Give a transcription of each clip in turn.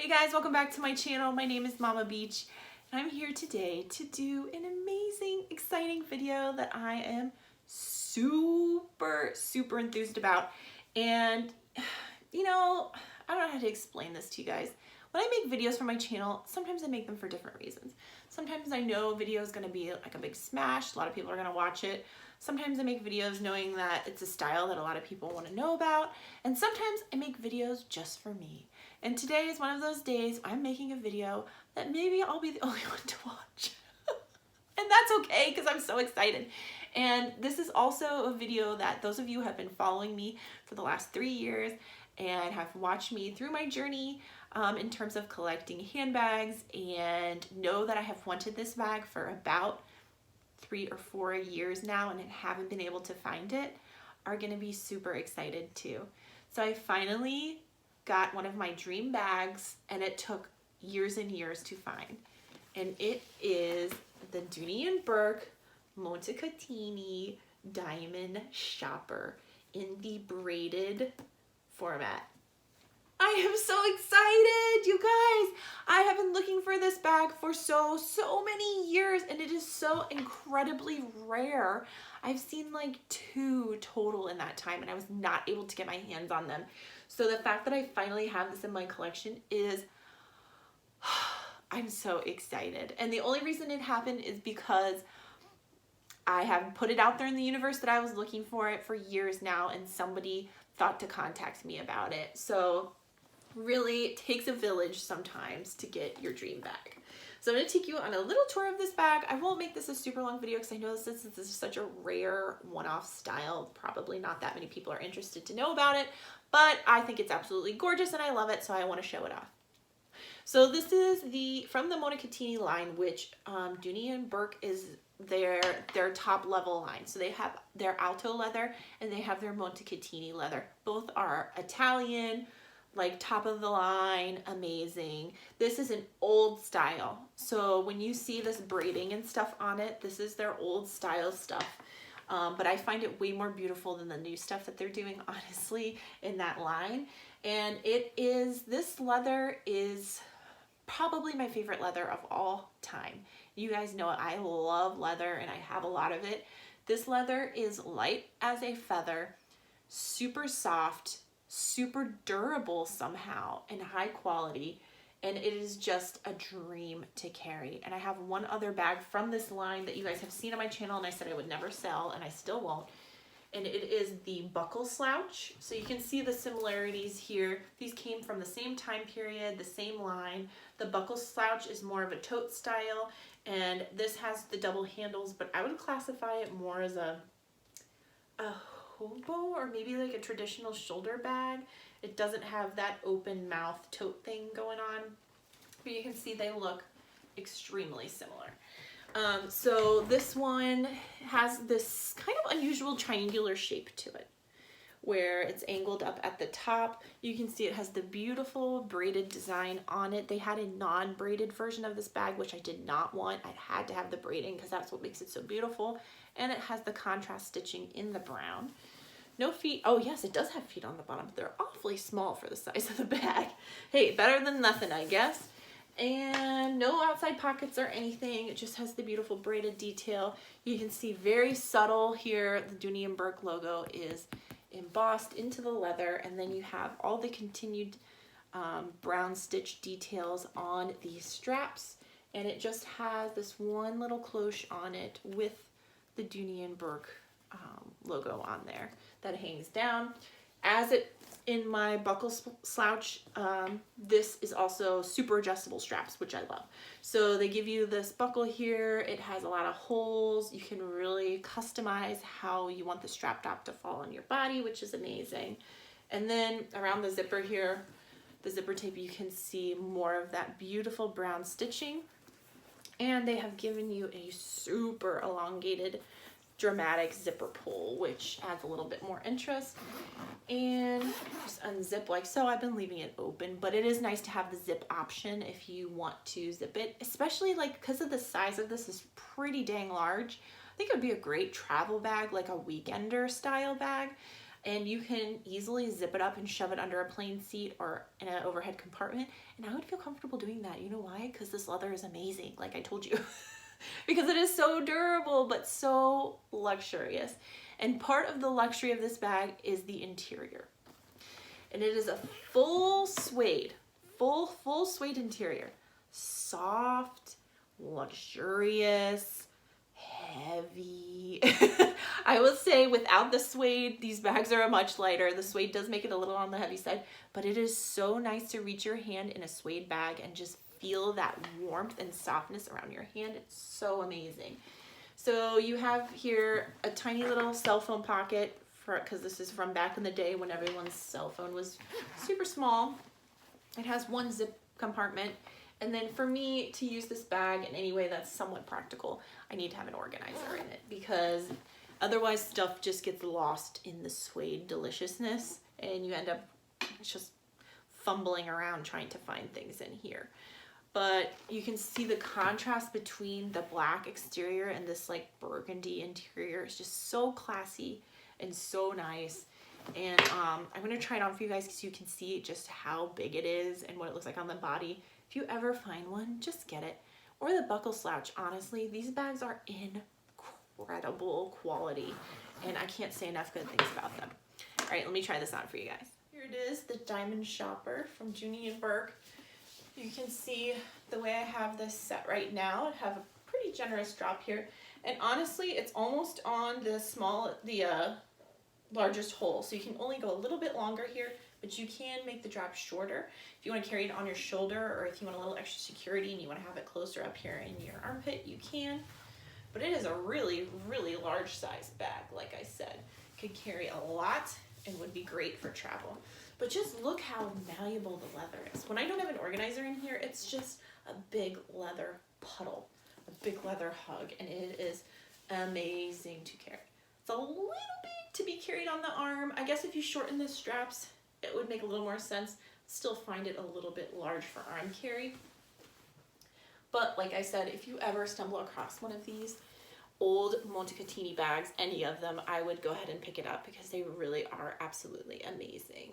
Hey guys, welcome back to my channel. My name is Mama Beach and I'm here today to do an amazing, exciting video that I am super enthused about. And you know, I don't know how to explain this to you guys. When I make videos for my channel, sometimes I make them for different reasons. Sometimes I know a video is going to be like a big smash, a lot of people are going to watch it. Sometimes I make videos knowing that it's a style that a lot of people want to know about. And sometimes I make videos just for me. And today is one of those days I'm making a video that maybe I'll be the only one to watch. And that's okay because I'm so excited. And this is also a video that those of you who have been following me for the last 3 years and have watched me through my journey in terms of collecting handbags and know that I have wanted this bag for about 3 or 4 years now and haven't been able to find it are going to be super excited too. So I finally got one of my dream bags and it took years and years to find. And it is the Dooney Bourke Montecatini Diamond Shopper in the braided format. I am so excited, you guys. I have been looking for this bag for so many years and it is so incredibly rare. I've seen like 2 total in that time and I was not able to get my hands on them. So the fact that I finally have this in my collection is, I'm so excited. And the only reason it happened is because I have put it out there in the universe that I was looking for it for years now and somebody thought to contact me about it. So really, it takes a village sometimes to get your dream bag. So I'm going to take you on a little tour of this bag. I won't make this a super long video because I know this is such a rare one-off style. Probably not that many people are interested to know about it, but I think it's absolutely gorgeous and I love it, so I want to show it off. So this is from the Montecatini line, which Dooney Bourke is their top level line. So they have their Alto leather and they have their Montecatini leather. Both are Italian, like top of the line, amazing. This is an old style. So when you see this braiding and stuff on it, this is their old style stuff. But I find it way more beautiful than the new stuff that they're doing, honestly, in that line. And this leather is probably my favorite leather of all time. You guys know I love leather and I have a lot of it. This leather is light as a feather, super soft, super durable somehow, and high quality, and it is just a dream to carry. And I have one other bag from this line that you guys have seen on my channel and I said I would never sell, and I still won't, and it is the buckle slouch. So you can see the similarities here. These came from the same time period, the same line. The buckle slouch is more of a tote style, and this has the double handles, but I would classify it more as a hobo or maybe like a traditional shoulder bag. It doesn't have that open mouth tote thing going on, but you can see they look extremely similar. So this one has this kind of unusual triangular shape to it where it's angled up at the top. You can see it has the beautiful braided design on it. They had a non-braided version of this bag, which I did not want. I had to have the braiding because that's what makes it so beautiful. And it has the contrast stitching in the brown. No feet. Oh yes, it does have feet on the bottom, but they're awfully small for the size of the bag. Hey, better than nothing, I guess. And no outside pockets or anything. It just has the beautiful braided detail. You can see very subtle here. The Dooney Bourke logo is embossed into the leather, and then you have all the continued brown stitch details on the straps, and it just has this one little cloche on it with the Dooney Bourke logo on there that hangs down. As it in my buckle slouch, this is also super adjustable straps, which I love. So they give you this buckle here. It has a lot of holes. You can really customize how you want the strap top to fall on your body, which is amazing. And then around the zipper here, the zipper tape, you can see more of that beautiful brown stitching. And they have given you a super elongated dramatic zipper pull, which adds a little bit more interest. And just unzip like so. I've been leaving it open, but it is nice to have the zip option if you want to zip it, especially like because of the size of this is pretty dang large. I think it would be a great travel bag, like a weekender style bag. and you can easily zip it up and shove it under a plane seat or in an overhead compartment. And I would feel comfortable doing that. You know why? Because this leather is amazing, like I told you. Because it is so durable, but so luxurious. And part of the luxury of this bag is the interior. And it is a full suede, full suede interior. Soft, luxurious, heavy. I will say without the suede, these bags are much lighter. The suede does make it a little on the heavy side, but it is so nice to reach your hand in a suede bag and just feel that warmth and softness around your hand. It's so amazing. So you have here a tiny little cell phone pocket, because this is from back in the day when everyone's cell phone was super small. It has one zip compartment. And then for me to use this bag in any way that's somewhat practical, I need to have an organizer in it, because otherwise stuff just gets lost in the suede deliciousness and you end up just fumbling around trying to find things in here. But you can see the contrast between the black exterior and this like burgundy interior. It's just so classy and so nice. And I'm gonna try it on for you guys so you can see just how big it is and what it looks like on the body. If you ever find one, just get it. Or the buckle slouch. Honestly, these bags are incredible quality, and I can't say enough good things about them. All right, let me try this on for you guys. Here it is, the Diamond Shopper from Dooney Bourke. You can see the way I have this set right now. I have a pretty generous drop here, and honestly, it's almost on the largest hole, so you can only go a little bit longer here, but you can make the drop shorter if you want to carry it on your shoulder, or if you want a little extra security and you want to have it closer up here in your armpit, you can. But it is a really, really large size bag. Like I said, could carry a lot and would be great for travel. But just look how malleable the leather is. When I don't have an organizer in here, it's just a big leather puddle, a big leather hug, and it is amazing to carry. It's a little bit to be carried on the arm. I guess if you shorten the straps, it would make a little more sense. Still find it a little bit large for arm carry. But like I said, if you ever stumble across one of these old Montecatini bags, any of them, I would go ahead and pick it up because they really are absolutely amazing.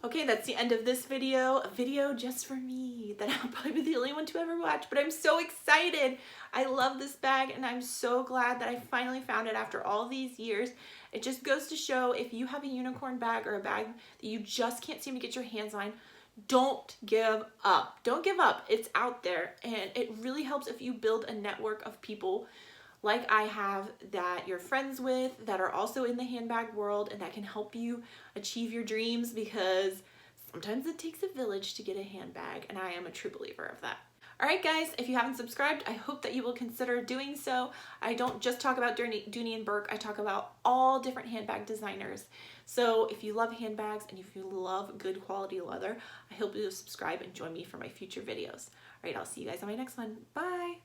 Okay, that's the end of this video. A video just for me that I'll probably be the only one to ever watch, but I'm so excited. I love this bag and I'm so glad that I finally found it after all these years. It just goes to show, if you have a unicorn bag or a bag that you just can't seem to get your hands on, don't give up. Don't give up. It's out there, and it really helps if you build a network of people like I have that you're friends with that are also in the handbag world and that can help you achieve your dreams, because sometimes it takes a village to get a handbag, and I am a true believer of that. All right, guys, if you haven't subscribed, I hope that you will consider doing so. I don't just talk about Dooney Bourke, I talk about all different handbag designers. So if you love handbags and if you love good quality leather, I hope you'll subscribe and join me for my future videos. All right, I'll see you guys on my next one. Bye.